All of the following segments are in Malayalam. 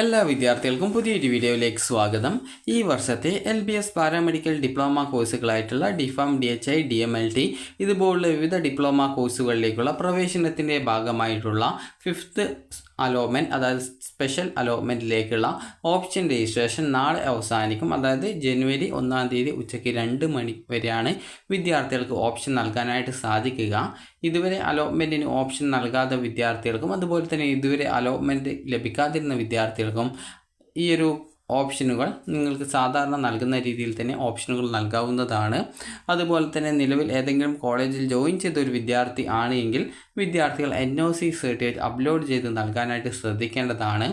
എല്ലാ വിദ്യാർത്ഥികൾക്കും പുതിയൊരു വീഡിയോയിലേക്ക് സ്വാഗതം. ഈ വർഷത്തെ LBS പാരാമെഡിക്കൽ ഡിപ്ലോമ കോഴ്സുകളായിട്ടുള്ള DPharm, DHI, DMLT ഇതുപോലുള്ള വിവിധ ഡിപ്ലോമ കോഴ്സുകളിലേക്കുള്ള പ്രവേശനത്തിൻ്റെ ഭാഗമായിട്ടുള്ള 5th അലോട്ട്മെൻറ്റ്, അതായത് സ്പെഷ്യൽ അലോട്ട്മെൻറ്റിലേക്കുള്ള ഓപ്ഷൻ രജിസ്ട്രേഷൻ നാളെ അവസാനിക്കും. അതായത് ജനുവരി 1-ാം തീയതി ഉച്ചയ്ക്ക് 2 മണി വരെയാണ് വിദ്യാർത്ഥികൾക്ക് ഓപ്ഷൻ നൽകാനായിട്ട് സാധിക്കുക. ഇതുവരെ അലോട്ട്മെൻറ്റിന് ഓപ്ഷൻ നൽകാത്ത വിദ്യാർത്ഥികൾക്കും അതുപോലെ തന്നെ ഇതുവരെ അലോട്ട്മെൻറ്റ് ലഭിക്കാതിരുന്ന വിദ്യാർത്ഥികൾക്കും ഈ ഒരു ഓപ്ഷനുകൾ നിങ്ങൾക്ക് സാധാരണ നൽകുന്ന രീതിയിൽ തന്നെ ഓപ്ഷനുകൾ നൽകാവുന്നതാണ്. അതുപോലെ തന്നെ നിലവിൽ ഏതെങ്കിലും കോളേജിൽ ജോയിൻ ചെയ്ത ഒരു വിദ്യാർത്ഥി ആണ് എങ്കിൽ വിദ്യാർത്ഥികൾ NOC സർട്ടിഫിക്കറ്റ് അപ്ലോഡ് ചെയ്ത് നൽകാനായിട്ട് ശ്രദ്ധിക്കേണ്ടതാണ്.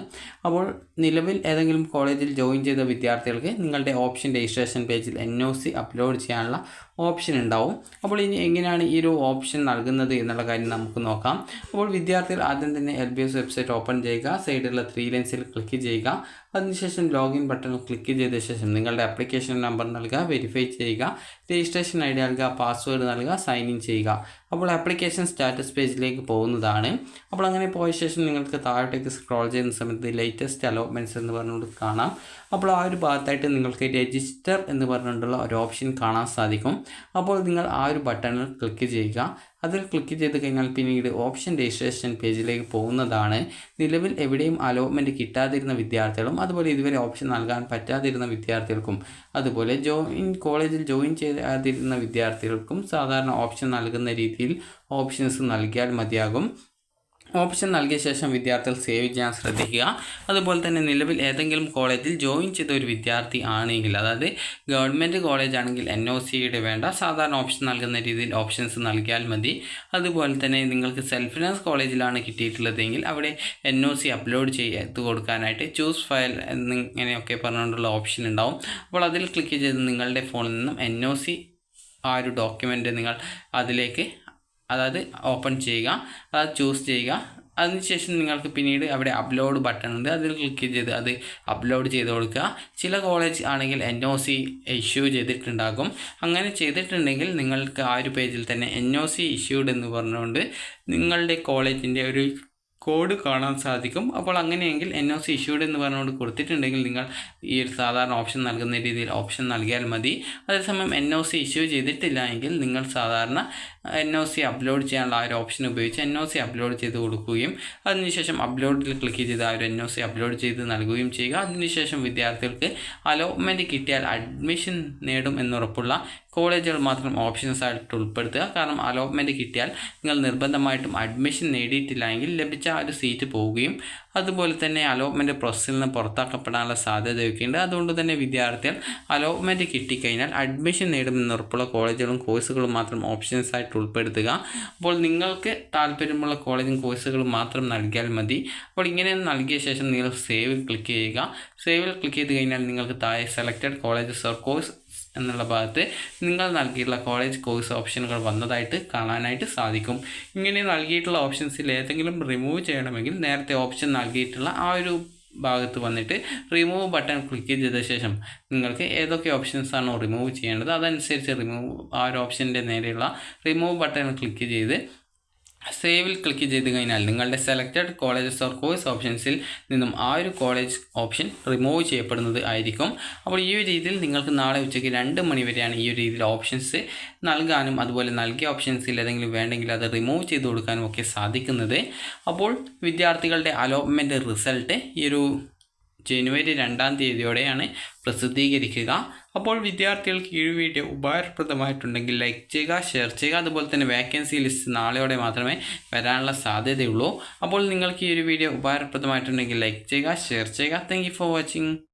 അപ്പോൾ നിലവിൽ ഏതെങ്കിലും കോളേജിൽ ജോയിൻ ചെയ്ത വിദ്യാർത്ഥികൾക്ക് നിങ്ങളുടെ ഓപ്ഷൻ രജിസ്ട്രേഷൻ പേജിൽ NOC അപ്ലോഡ് ചെയ്യാനുള്ള ഓപ്ഷൻ ഉണ്ടാവും. അപ്പോൾ ഇനി എങ്ങനെയാണ് ഈ ഒരു ഓപ്ഷൻ നൽകുന്നത് എന്നുള്ള കാര്യം നമുക്ക് നോക്കാം. അപ്പോൾ വിദ്യാർത്ഥികൾ ആദ്യം തന്നെ LBS വെബ്സൈറ്റ് ഓപ്പൺ ചെയ്യുക, സൈഡിലുള്ള 3 ലൈൻസിൽ ക്ലിക്ക് ചെയ്യുക. അതിനുശേഷം ലോഗിൻ ബട്ടണിൽ ക്ലിക്ക് ചെയ്ത ശേഷം നിങ്ങളുടെ ആപ്ലിക്കേഷൻ നമ്പർ നൽകുക, വെരിഫൈ ചെയ്യുക, രജിസ്ട്രേഷൻ ID നൽകുക, പാസ്വേഡ് നൽകുക, സൈൻ ഇൻ ചെയ്യുക. അപ്പോൾ ആപ്ലിക്കേഷൻ സ്റ്റാറ്റസ് പേജിലേക്ക് പോകുന്നതാണ്. അപ്പോൾ അങ്ങനെ പോയ ശേഷം നിങ്ങൾക്ക് താഴോട്ടേക്ക് സ്ക്രോൾ ചെയ്യുന്ന സമയത്ത് ലേറ്റസ്റ്റ് അലോട്ട്മെൻറ്റ്സ് എന്ന് പറഞ്ഞുകൊണ്ട് കാണാം. അപ്പോൾ ആ ഒരു ഭാഗത്തായിട്ട് നിങ്ങൾക്ക് രജിസ്റ്റർ എന്ന് പറഞ്ഞുകൊണ്ടുള്ള ഒരു ഓപ്ഷൻ കാണാൻ സാധിക്കും. അപ്പോൾ നിങ്ങൾ ആ ഒരു ബട്ടണിൽ ക്ലിക്ക് ചെയ്യുക. അതിൽ ക്ലിക്ക് ചെയ്ത് കഴിഞ്ഞാൽ പിന്നീട് ഓപ്ഷൻ രജിസ്ട്രേഷൻ പേജിലേക്ക് പോകുന്നതാണ്. നിലവിൽ എവിടെയും അലോട്ട്മെൻറ്റ് കിട്ടാതിരുന്ന വിദ്യാർത്ഥികളും അതുപോലെ ഇതുവരെ ഓപ്ഷൻ നൽകാൻ പറ്റാതിരുന്ന വിദ്യാർത്ഥികൾക്കും അതുപോലെ കോളേജിൽ ജോയിൻ ചെയ്യാതിരുന്ന വിദ്യാർത്ഥികൾക്കും സാധാരണ ഓപ്ഷൻ നൽകുന്ന രീതിയിൽ ഓപ്ഷൻസ് നൽകിയാൽ മതിയാകും. ഓപ്ഷൻ നൽകിയ ശേഷം വിദ്യാർത്ഥികൾ സേവ് ചെയ്യാൻ ശ്രദ്ധിക്കുക. അതുപോലെ തന്നെ നിലവിൽ ഏതെങ്കിലും കോളേജിൽ ജോയിൻ ചെയ്ത ഒരു വിദ്യാർത്ഥി ആണെങ്കിൽ, അതായത് ഗവൺമെൻറ് കോളേജ് ആണെങ്കിൽ NOCയുടെ വേണ്ട, സാധാരണ ഓപ്ഷൻ നൽകുന്ന രീതിയിൽ ഓപ്ഷൻസ് നൽകിയാൽ മതി. അതുപോലെ തന്നെ നിങ്ങൾക്ക് സെൽഫ് ഫിനാൻസ് കോളേജിലാണ് കിട്ടിയിട്ടുള്ളതെങ്കിൽ അവിടെ NOC അപ്ലോഡ് ചെയ്ത് കൊടുക്കാനായിട്ട് ചൂസ് ഫയൽ എന്നിങ്ങനെയൊക്കെ പറഞ്ഞുകൊണ്ടുള്ള ഓപ്ഷൻ ഉണ്ടാവും. അപ്പോൾ അതിൽ ക്ലിക്ക് ചെയ്ത് നിങ്ങളുടെ ഫോണിൽ നിന്നും NOC ആ ഒരു ഡോക്യുമെൻ്റ് നിങ്ങൾ അതിലേക്ക് ഓപ്പൺ ചെയ്യുക, അത് ചൂസ് ചെയ്യുക. അതിനുശേഷം നിങ്ങൾക്ക് പിന്നീട് അവിടെ അപ്ലോഡ് ബട്ടൺ ഉണ്ട്, അതിൽ ക്ലിക്ക് ചെയ്ത് അത് അപ്ലോഡ് ചെയ്ത് കൊടുക്കുക. ചില കോളേജ് ആണെങ്കിൽ NOC ഇഷ്യൂ ചെയ്തിട്ടുണ്ടാകും. അങ്ങനെ ചെയ്തിട്ടുണ്ടെങ്കിൽ നിങ്ങൾക്ക് ആ ഒരു പേജിൽ തന്നെ NOC ഇഷ്യൂഡ് എന്ന് പറഞ്ഞുകൊണ്ട് നിങ്ങളുടെ കോളേജിൻ്റെ ഒരു കോഡ് കാണാൻ സാധിക്കും. അപ്പോൾ അങ്ങനെയെങ്കിൽ NOC ഇഷ്യൂഡ് എന്ന് പറഞ്ഞുകൊണ്ട് കൊടുത്തിട്ടുണ്ടെങ്കിൽ നിങ്ങൾ ഈ ഒരു സാധാരണ ഓപ്ഷൻ നൽകുന്ന രീതിയിൽ ഓപ്ഷൻ നൽകിയാൽ മതി. അതേസമയം NOC ഇഷ്യൂ ചെയ്തിട്ടില്ല എങ്കിൽ നിങ്ങൾ സാധാരണ NOC അപ്ലോഡ് ചെയ്യാനുള്ള ആ ഒരു ഓപ്ഷൻ ഉപയോഗിച്ച് NOC അപ്ലോഡ് ചെയ്ത് കൊടുക്കുകയും അതിനുശേഷം അപ്ലോഡിൽ ക്ലിക്ക് ചെയ്ത് ആ ഒരു NOC അപ്ലോഡ് ചെയ്ത് നൽകുകയും ചെയ്യുക. അതിനുശേഷം വിദ്യാർത്ഥികൾക്ക് അലോട്ട്മെൻറ്റ് കിട്ടിയാൽ അഡ്മിഷൻ നേടും എന്നുറപ്പുള്ള കോളേജുകൾ മാത്രം ഓപ്ഷൻസ് ആയിട്ട് ഉൾപ്പെടുത്തുക. കാരണം അലോട്ട്മെൻറ്റ് കിട്ടിയാൽ നിങ്ങൾ നിർബന്ധമായിട്ടും അഡ്മിഷൻ നേടിയിട്ടില്ല എങ്കിൽ ലഭിച്ച ആ ഒരു സീറ്റ് പോവുകയും അതുപോലെ തന്നെ അലോട്ട്മെൻറ്റ് പ്രോസസ്സിൽ നിന്ന് പുറത്താക്കപ്പെടാനുള്ള സാധ്യതയൊക്കെയുണ്ട്. അതുകൊണ്ട് തന്നെ വിദ്യാർത്ഥികൾ അലോട്ട്മെൻറ്റ് കിട്ടിക്കഴിഞ്ഞാൽ അഡ്മിഷൻ നേടുമെന്നുറപ്പുള്ള കോളേജുകളും കോഴ്സുകളും മാത്രം ഓപ്ഷൻസ് ആയിട്ട് ഉൾപ്പെടുത്തുക. അപ്പോൾ നിങ്ങൾക്ക് താല്പര്യമുള്ള കോളേജും കോഴ്സുകളും മാത്രം നൽകിയാൽ മതി. അപ്പോൾ ഇങ്ങനെ നൽകിയ ശേഷം നിങ്ങൾ സേവിൽ ക്ലിക്ക് ചെയ്യുക. സേവിൽ ക്ലിക്ക് ചെയ്ത് കഴിഞ്ഞാൽ നിങ്ങൾക്ക് താഴെ സെലക്റ്റഡ് കോളേജസ് ഓർ കോഴ്സ് എന്നുള്ള ഭാഗത്ത് നിങ്ങൾ നൽകിയിട്ടുള്ള കോളേജ് കോഴ്സ് ഓപ്ഷനുകൾ വന്നതായിട്ട് കാണാനായിട്ട് സാധിക്കും. ഇങ്ങനെ നൽകിയിട്ടുള്ള ഓപ്ഷൻസിൽ ഏതെങ്കിലും റിമൂവ് ചെയ്യണമെങ്കിൽ നേരത്തെ ഓപ്ഷൻ നൽകിയിട്ടുള്ള ആ ഒരു ഭാഗത്ത് വന്നിട്ട് റിമൂവ് ബട്ടൺ ക്ലിക്ക് ചെയ്ത ശേഷം നിങ്ങൾക്ക് ഏതൊക്കെ ഓപ്ഷൻസാണോ റിമൂവ് ചെയ്യേണ്ടത് അതനുസരിച്ച് ആ ഒരു ഓപ്ഷൻ്റെ നേരെയുള്ള റിമൂവ് ബട്ടൺ ക്ലിക്ക് ചെയ്ത് സേവിൽ ക്ലിക്ക് ചെയ്ത് കഴിഞ്ഞാൽ നിങ്ങളുടെ സെലക്റ്റഡ് കോളേജസ് ഓർ കോഴ്സ് ഓപ്ഷൻസിൽ നിന്നും ആ ഒരു കോളേജ് ഓപ്ഷൻ റിമൂവ് ചെയ്യപ്പെടുന്നത് ആയിരിക്കും. അപ്പോൾ ഈ ഒരു രീതിയിൽ നിങ്ങൾക്ക് നാളെ ഉച്ചയ്ക്ക് 2 മണി വരെയാണ് ഈ ഒരു രീതിയിൽ ഓപ്ഷൻസ് നൽകാനും അതുപോലെ നൽകിയ ഓപ്ഷൻസിൽ ഏതെങ്കിലും വേണ്ടെങ്കിൽ അത് റിമൂവ് ചെയ്ത് കൊടുക്കാനും ഒക്കെ സാധിക്കുന്നത്. അപ്പോൾ വിദ്യാർത്ഥികളുടെ അലോട്ട്മെൻറ്റ് റിസൾട്ട് ഈ ഒരു ജനുവരി 2-ാം തീയതിയോടെയാണ് പ്രസിദ്ധീകരിക്കുക. അപ്പോൾ വിദ്യാർത്ഥികൾക്ക് ഈ വീഡിയോ ഉപകാരപ്രദമായിട്ടുണ്ടെങ്കിൽ ലൈക്ക് ചെയ്യുക, ഷെയർ ചെയ്യുക. അതുപോലെ തന്നെ വേക്കൻസി ലിസ്റ്റ് നാളെയോടെ മാത്രമേ വരാനുള്ള സാധ്യതയുള്ളൂ. അപ്പോൾ നിങ്ങൾക്ക് ഈ ഒരു വീഡിയോ ഉപകാരപ്രദമായിട്ടുണ്ടെങ്കിൽ ലൈക്ക് ചെയ്യുക, ഷെയർ ചെയ്യുക. Thank you for watching.